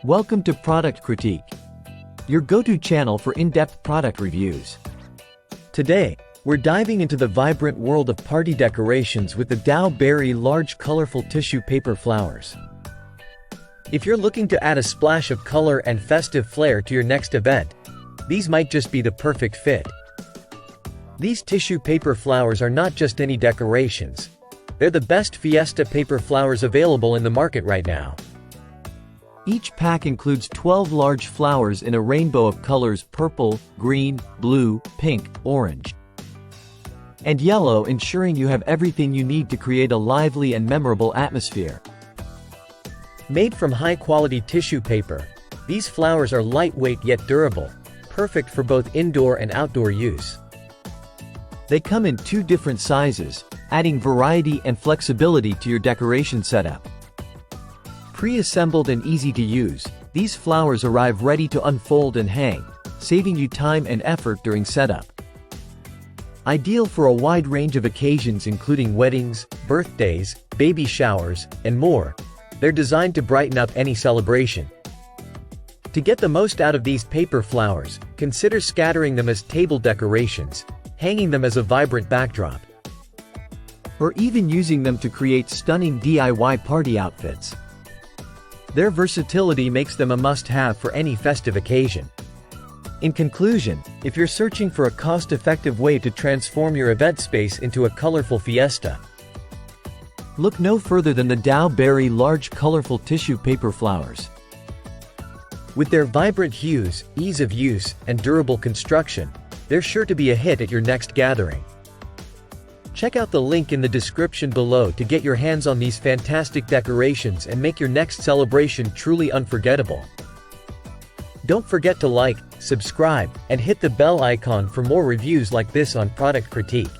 Welcome to Product Critique, your go-to channel for in-depth product reviews. Today, we're diving into the vibrant world of party decorations with the TaoBary large colorful tissue paper flowers. If you're looking to add a splash of color and festive flair to your next event, these might just be the perfect fit. These tissue paper flowers are not just any decorations. They're the best Fiesta paper flowers available in the market right now. Each pack includes 12 large flowers in a rainbow of colors: purple, green, blue, pink, orange, and yellow, ensuring you have everything you need to create a lively and memorable atmosphere. Made from high-quality tissue paper, these flowers are lightweight yet durable, perfect for both indoor and outdoor use. They come in 2 different sizes, adding variety and flexibility to your decoration setup. Pre-assembled and easy to use, these flowers arrive ready to unfold and hang, saving you time and effort during setup. Ideal for a wide range of occasions including weddings, birthdays, baby showers, and more, they're designed to brighten up any celebration. To get the most out of these paper flowers, consider scattering them as table decorations, hanging them as a vibrant backdrop, or even using them to create stunning DIY party outfits. Their versatility makes them a must-have for any festive occasion. In conclusion, if you're searching for a cost-effective way to transform your event space into a colorful fiesta, look no further than the TaoBary large colorful tissue paper flowers. With their vibrant hues, ease of use, and durable construction, they're sure to be a hit at your next gathering. Check out the link in the description below to get your hands on these fantastic decorations and make your next celebration truly unforgettable. Don't forget to like, subscribe, and hit the bell icon for more reviews like this on Product Critique.